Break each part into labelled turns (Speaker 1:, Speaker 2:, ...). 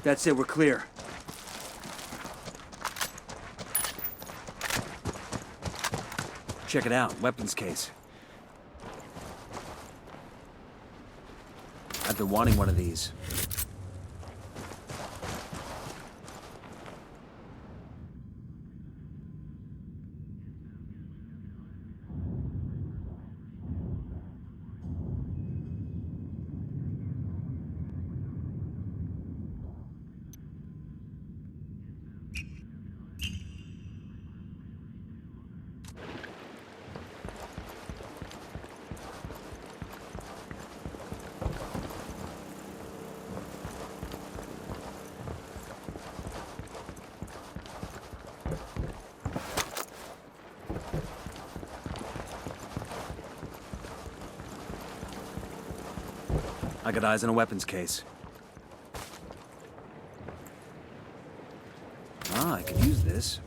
Speaker 1: That's it, we're clear. Check it out, weapons case. I've been wanting one of these. I got eyes on a weapons case. Ah, I could use this.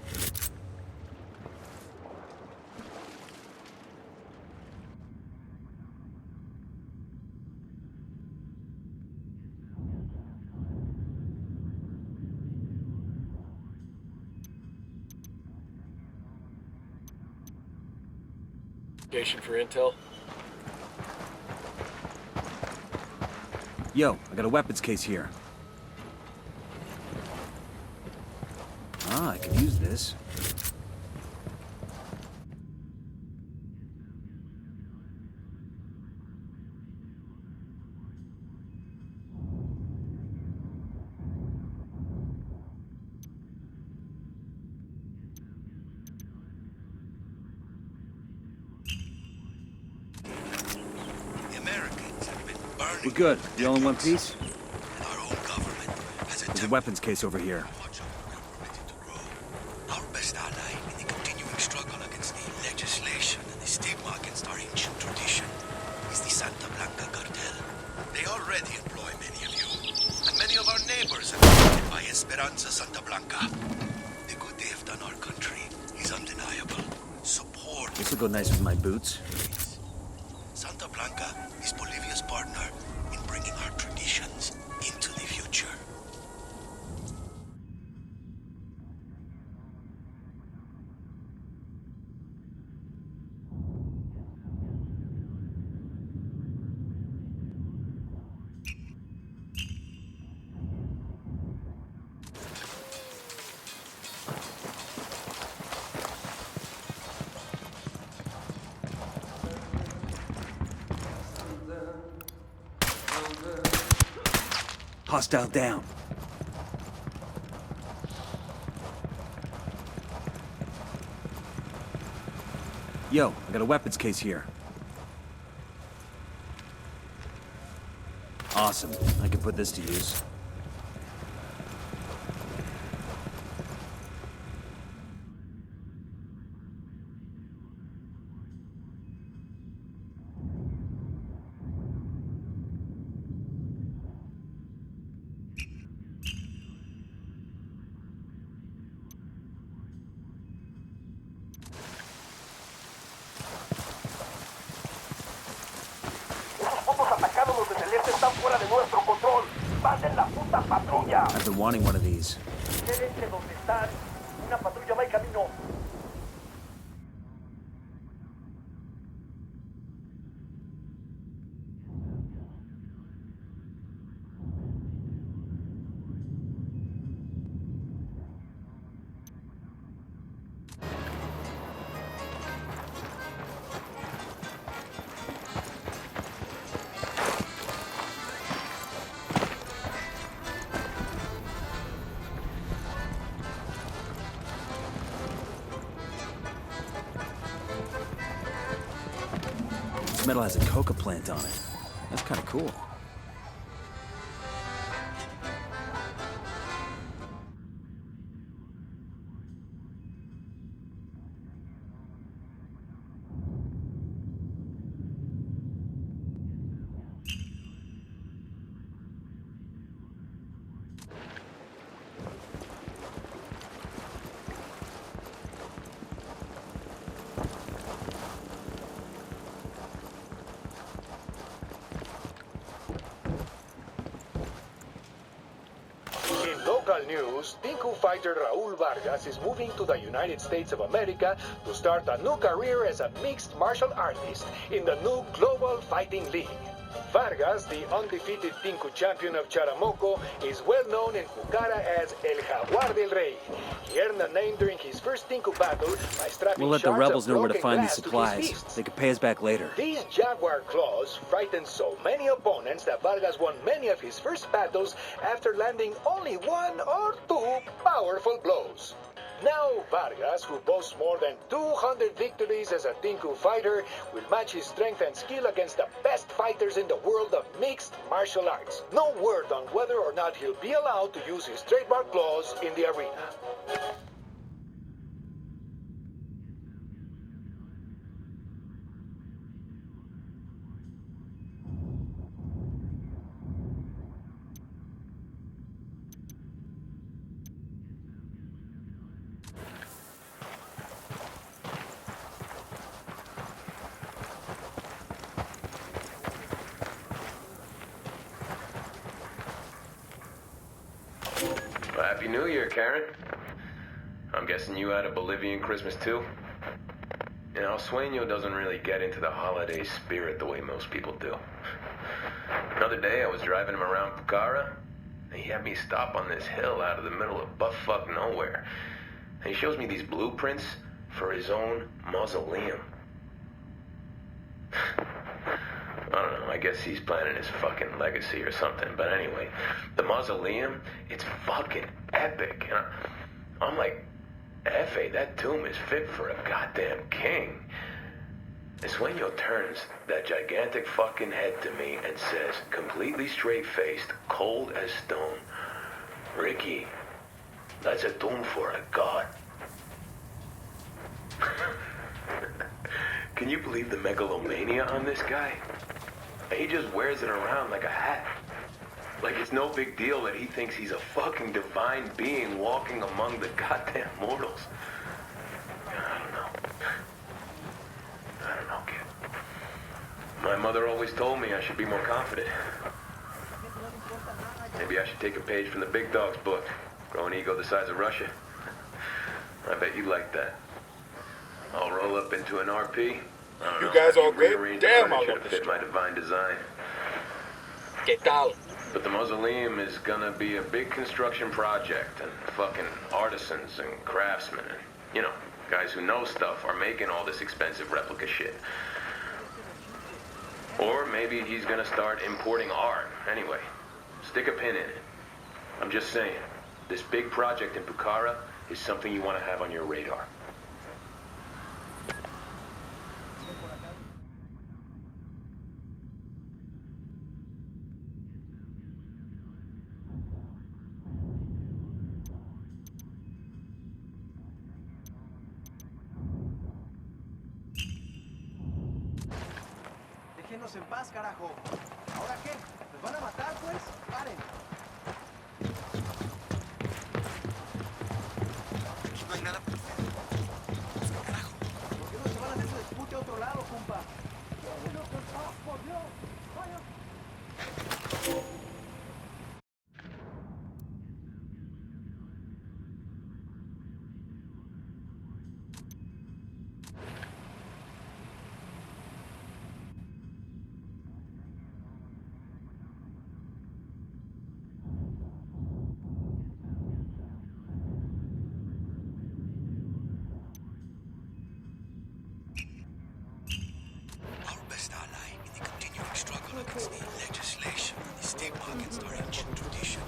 Speaker 2: Station for intel.
Speaker 1: Yo, I got a weapons case here. Ah, I could use this. We're good. You all in one piece?
Speaker 3: Our own government has
Speaker 1: There's a weapons case over here.
Speaker 3: Our best ally in the continuing struggle against the legislation and the stigma against our ancient tradition is the Santa Blanca cartel. They already employ many of you, and many of our neighbors are affected by Esperanza Santa Blanca. The good they have done our country is undeniable. Support.
Speaker 1: This will go nice with my boots.
Speaker 3: Santa Blanca is Bolivia's partner in bringing our traditions into the future.
Speaker 1: Hostile down. Yo, I got a weapons case here. Awesome. I can put this to use. I've been wanting one of these. This metal has a coca plant on it. That's kind of cool.
Speaker 4: local news, Tinku fighter Raul Vargas is moving to the United States of America to start a new career as a mixed martial artist in the new Global Fighting League. Vargas, the undefeated Tinku champion of Charamoco, is well known in Pucara as El Jaguar del Rey. He earned a name during his first Tinku battle by strapping
Speaker 1: We'll let the
Speaker 4: shards
Speaker 1: rebels
Speaker 4: of
Speaker 1: know where to
Speaker 4: broken
Speaker 1: find these
Speaker 4: glass to his
Speaker 1: supplies.
Speaker 4: fists.
Speaker 1: They can pay us back later.
Speaker 4: These jaguar claws frightened so many opponents that Vargas won many of his first battles after landing only one or two powerful blows. Now Vargas, who boasts more than 200 victories as a Tinku fighter, will match his strength and skill against the best fighters in the world of mixed martial arts. No word on whether or not he'll be allowed to use his trademark claws in the arena.
Speaker 5: Well, Happy New Year, Karen. I'm guessing you had a Bolivian Christmas too? You know, Sueño doesn't really get into the holiday spirit the way most people do. Another day I was driving him around Pucara, and he had me stop on this hill out of the middle of buttfuck nowhere. And he shows me these blueprints for his own mausoleum. I don't know, I guess he's planning his fucking legacy or something. But anyway, the mausoleum, it's fucking epic. And I'm like, F.A., that tomb is fit for a goddamn king. And Sueño turns that gigantic fucking head to me and says, completely straight-faced, cold as stone, Ricky, that's a tomb for a god. Can you believe the megalomania on this guy? He just wears it around like a hat. Like it's no big deal that he thinks he's a fucking divine being walking among the goddamn mortals. I don't know, kid. My mother always told me I should be more confident. Maybe I should take a page from the big dog's book. Grow an ego the size of Russia. I bet you like that. I'll roll up into an RP.
Speaker 2: You guys all good?
Speaker 5: Rearrange
Speaker 2: Damn,
Speaker 5: the
Speaker 2: I
Speaker 5: furniture
Speaker 2: love
Speaker 5: to
Speaker 2: this
Speaker 5: fit my
Speaker 2: stuff.
Speaker 5: divine design.
Speaker 2: ¿Qué tal?
Speaker 5: But the mausoleum is gonna be a big construction project, and fucking artisans and craftsmen and, you know, guys who know stuff are making all this expensive replica shit. Or maybe he's gonna start importing art. Anyway, stick a pin in it. I'm just saying, this big project in Pucara is something you want to have on your radar.
Speaker 6: Déjenos en paz, carajo. ¿Ahora qué? ¿Nos van a matar, pues? ¡Paren!
Speaker 3: No hay nada. Carajo.
Speaker 6: ¿Por qué no se van a hacer su dispute a otro lado, compa? ¡Por Dios! ¡Vaya!
Speaker 3: Our best ally in the continuing struggle against the legislation and the state markets are ancient tradition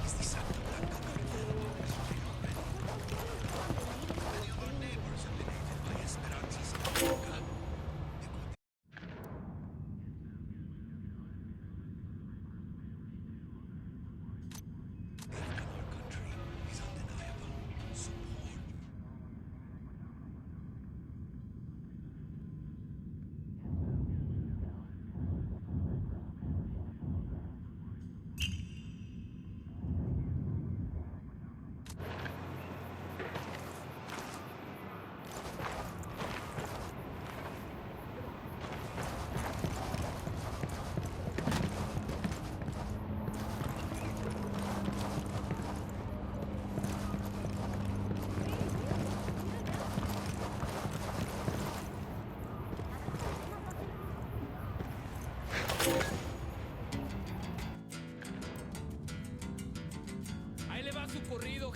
Speaker 3: is the Santa Blanca cartel. Many of our neighbors have been aided by Esperanza's Blanca. In our country is undeniable. Support.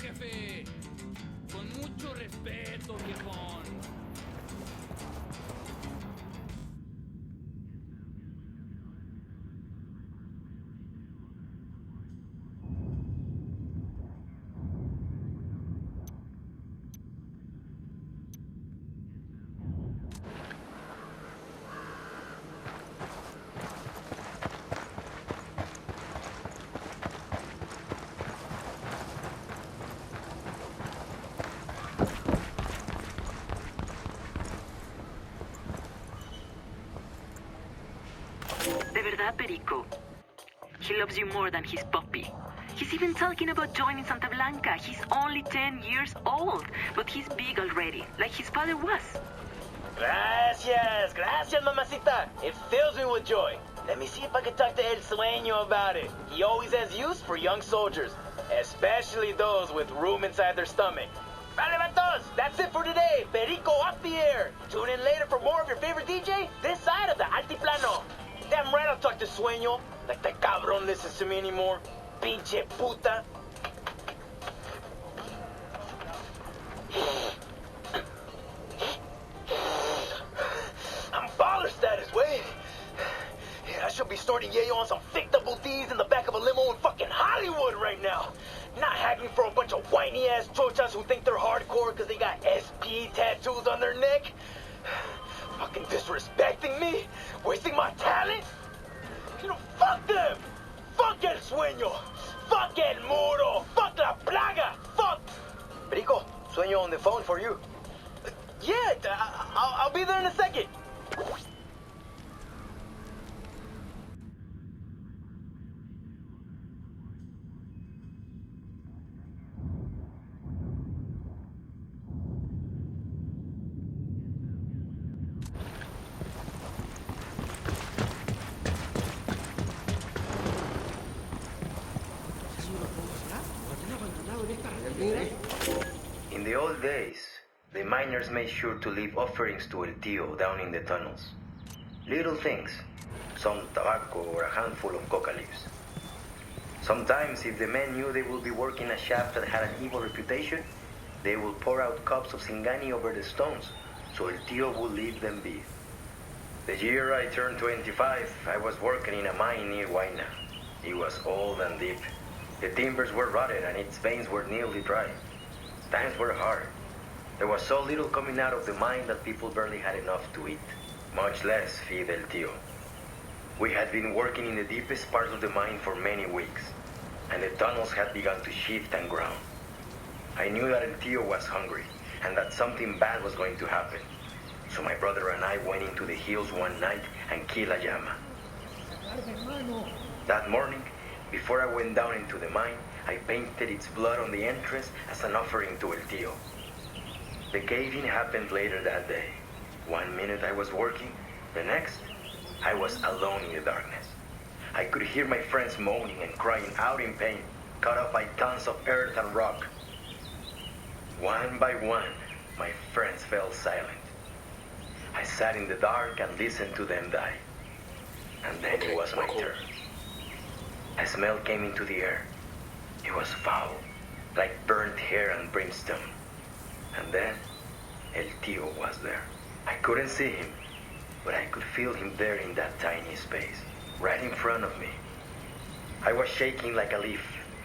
Speaker 7: jefe. Con mucho respeto, viejón.
Speaker 8: De verdad, Perico. He loves you more than his puppy. He's even talking about joining Santa Blanca. He's only 10 years old, but he's big already, like his father was.
Speaker 9: Gracias, gracias, mamacita. It fills me with joy. Let me see if I can talk to El Sueño about it. He always has use for young soldiers, especially those with room inside their stomach. Vale, vatos, that's it for today. Perico off the air. Tune in later for more of your favorite DJ this side of the Altiplano. Damn right I'll talk to Sueño. Like that cabrón listens to me anymore. Pinche puta. I'm baller status, Wade. Yeah, I should be snorting yayo on some thick double D's in the back of a limo in fucking Hollywood right now. Not hacking for a bunch of whiny-ass chochas who think they're hardcore because they got SP tattoos on their neck. Fucking disrespecting me? Wasting my talent? You know, fuck them! Fuck El Sueño! Fuck El Muro! Fuck La Plaga! Fuck! Perico, Sueño on the phone for you. Yeah, I'll be there in a second.
Speaker 5: In the old days, the miners made sure to leave offerings to El Tío down in the tunnels. Little things, some tobacco or a handful of coca leaves. Sometimes, if the men knew they would be working a shaft that had an evil reputation, they would pour out cups of Singani over the stones, so El Tío would leave them be. The year I turned 25, I was working in a mine near Huayna. It was old and deep. The timbers were rotted and its veins were nearly dry. Times were hard. There was so little coming out of the mine that people barely had enough to eat, much less feed El Tío. We had been working in the deepest parts of the mine for many weeks, and the tunnels had begun to shift and ground. I knew that El Tío was hungry, and that something bad was going to happen. So my brother and I went into the hills one night and killed a llama. That morning, before I went down into the mine, I painted its blood on the entrance as an offering to El Tío. The cave-in happened later that day. 1 minute I was working, the next, I was alone in the darkness. I could hear my friends moaning and crying out in pain, cut off by tons of earth and rock. One by one, my friends fell silent. I sat in the dark and listened to them die. And then it was my turn. A smell came into the air. It was foul, like burnt hair and brimstone. And then, El Tío was there. I couldn't see him, but I could feel him there in that tiny space, right in front of me. I was shaking like a leaf.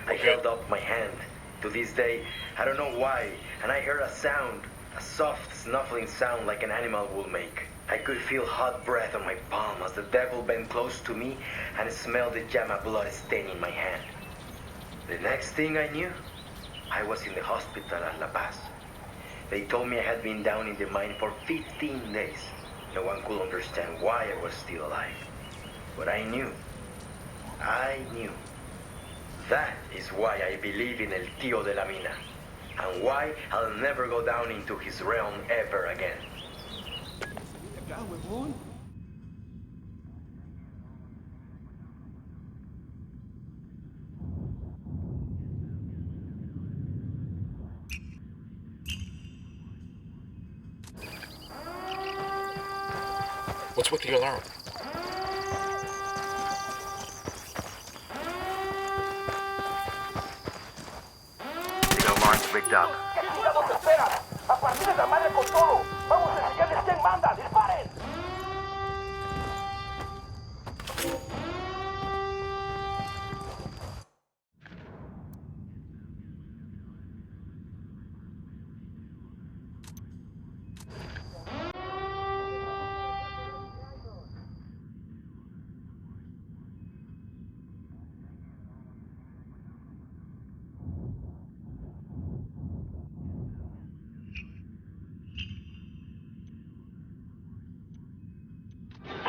Speaker 5: I held up my hand. To this day, I don't know why, and I heard a sound, a soft, snuffling sound like an animal would make. I could feel hot breath on my palm as the devil bent close to me and smelled the llama blood staining my hand. The next thing I knew, I was in the hospital at La Paz. They told me I had been down in the mine for 15 days. No one could understand why I was still alive. But I knew. That is why I believe in El Tío de la Mina, and why I'll never go down into his realm ever again.
Speaker 2: What's with the alarm?
Speaker 10: The alarm picked up.
Speaker 6: ¿Qué chingados esperan? ¡A partir de la madre con todo! ¡Vamos a enseñarles quién manda! ¡Disparen!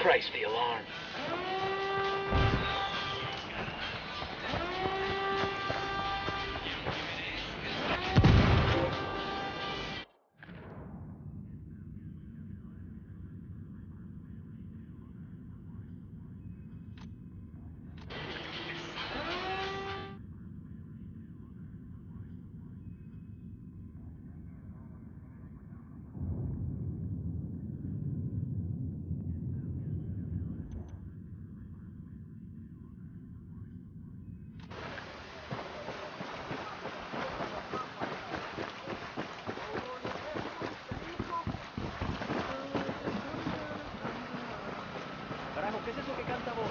Speaker 2: Christ, the alarm.
Speaker 6: Carajo, ¿qué es eso que canta vos?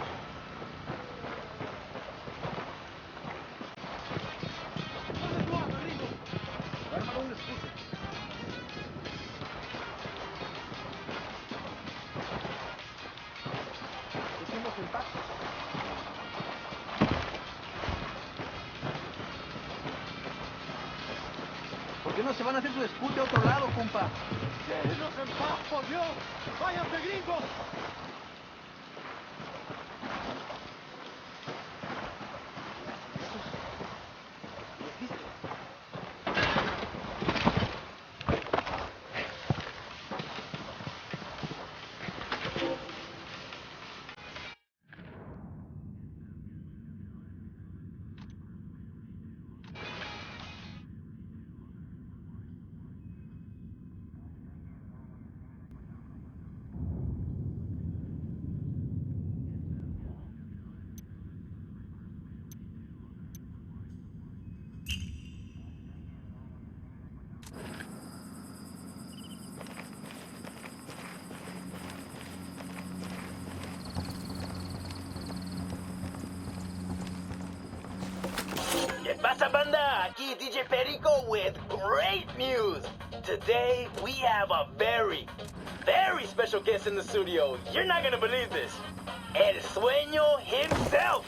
Speaker 6: ¿Dónde tú andas, gringo? Ármalo un escudo. Hicimos el pacto. ¿Por qué no se van a hacer su escudo a otro lado, compa? ¡Déjenos en paz, por Dios! ¡Váyanse, gringos!
Speaker 9: ¿Qué pasa, banda? Aquí DJ Perico with great news. Today, we have a very, very special guest in the studio. You're not gonna believe this. El Sueño himself.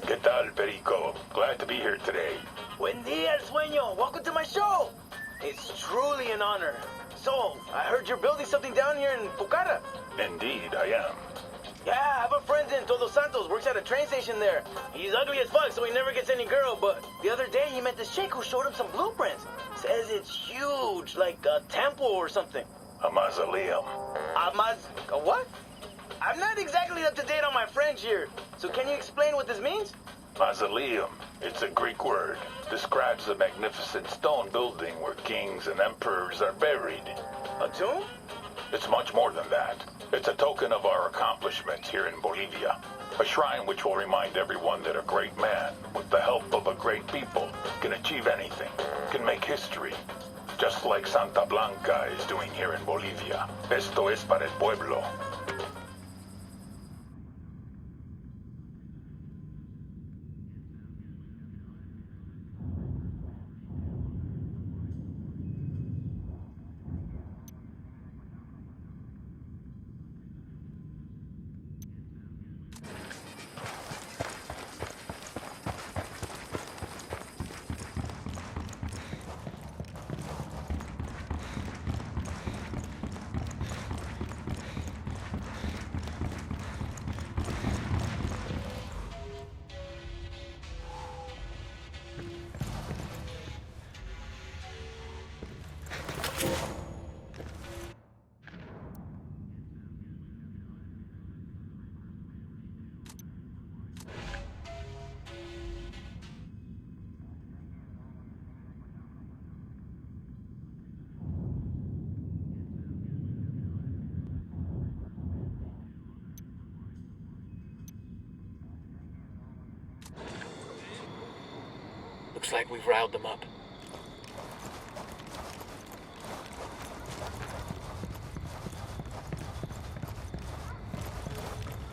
Speaker 5: ¿Qué tal, Perico? Glad to be here today.
Speaker 9: Buen día, El Sueño. Welcome to my show. It's truly an honor. So, I heard you're building something down here in Pucara.
Speaker 5: Indeed, I am.
Speaker 9: Yeah, I have a friend in Todos Santos, works at a train station there. He's ugly as fuck, so he never gets any girl, but the other day he met this chick who showed him some blueprints. Says it's huge, like a temple or something.
Speaker 5: A mausoleum.
Speaker 9: A what? I'm not exactly up to date on my French here, so can you explain what this means?
Speaker 5: Mausoleum. It's a Greek word. Describes a magnificent stone building where kings and emperors are buried.
Speaker 9: A tomb?
Speaker 5: It's much more than that. It's a token of our accomplishments here in Bolivia. A shrine which will remind everyone that a great man, with the help of a great people, can achieve anything, can make history. Just like Santa Blanca is doing here in Bolivia. Esto es para el pueblo.
Speaker 2: Looks like we've riled them up.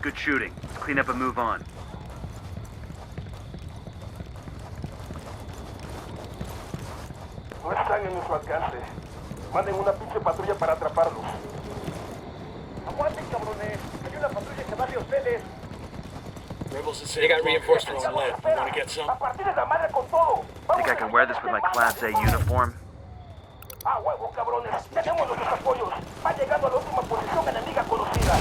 Speaker 1: Good shooting. Let's clean up and move on.
Speaker 10: No están en nuestro alcance. Manden una pinche patrulla para atraparlos. Aguanten, cabrones. Hay una patrulla que va hacia ustedes.
Speaker 2: They got reinforcements on left. You want to get some?
Speaker 10: A partir de la madre con todo.
Speaker 1: Think I can wear this with my Class A uniform?
Speaker 10: Ah, huevo, cabrones. Tenemos nuestros apoyos. Va llegando a la última posición enemiga conocida.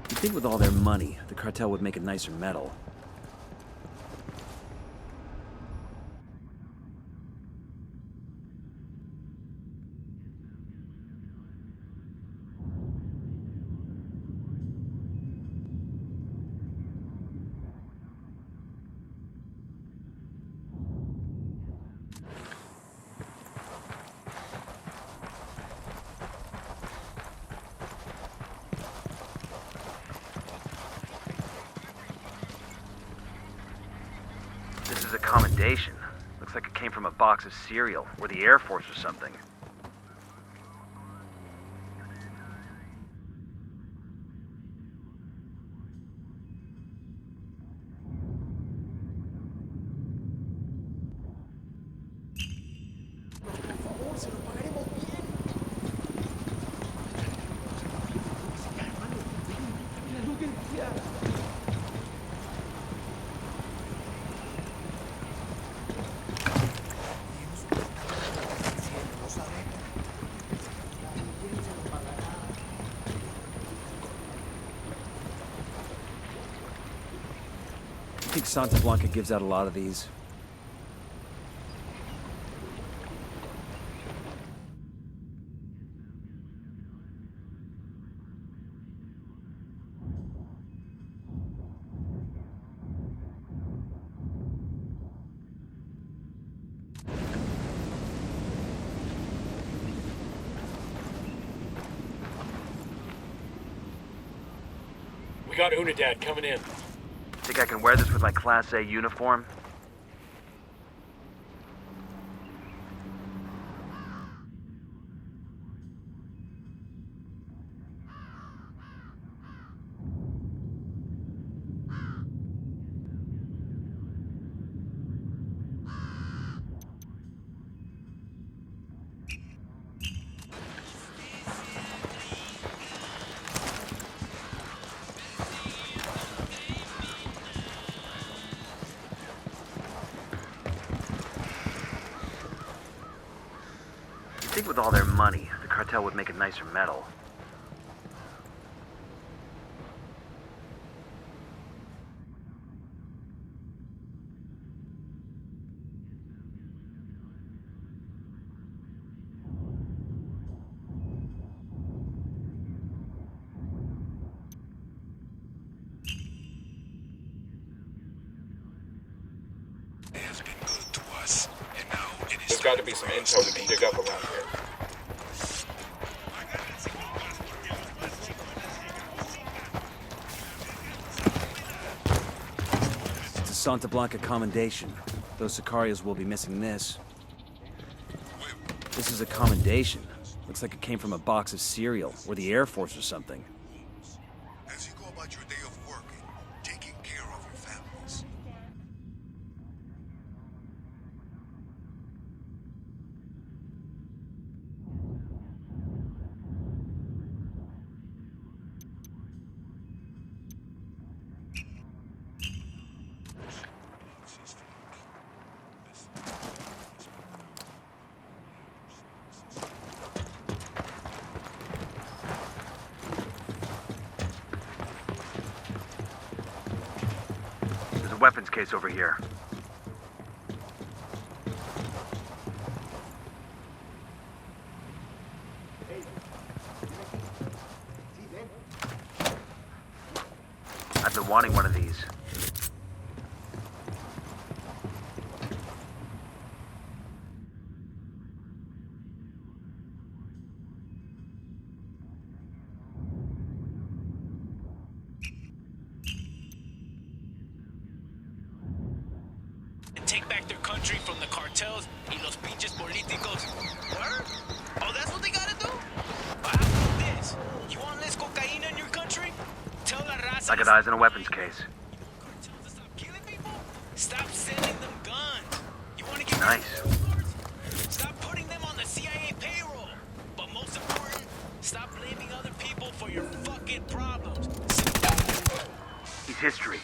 Speaker 1: You'd think with all their money, the cartel would make a nicer medal. This is a commendation. Looks like it came from a box of cereal, or the Air Force or something. I think Santa Blanca gives out a lot of these.
Speaker 2: We got Unidad coming in.
Speaker 1: Think I can wear this with my Class A uniform? I think with all their money, the cartel would make a nicer medal.
Speaker 3: They have been good to us, and now it is.
Speaker 2: There's got to be some intel we can dig up around here.
Speaker 1: It's a Santa Blanca commendation. Those Sicarios will be missing this. This is a commendation. Looks like it came from a box of cereal, or the Air Force or something.
Speaker 3: As you go about your day of working, taking care of your families.
Speaker 1: There's a weapons case over here. been wanting one of these.
Speaker 3: Take back their country from the cartels y los pinches políticos. Word? Oh, that's what they gotta do? Well, how about this? You want less cocaína in your country? Tell la raza...
Speaker 1: I got eyes on a weapons case.
Speaker 3: Cartels to stop killing people? Stop sending them guns. You wanna get...
Speaker 1: Nice.
Speaker 3: Stop putting them on the CIA payroll. But most important, stop blaming other people for your fucking problems.
Speaker 1: He's history.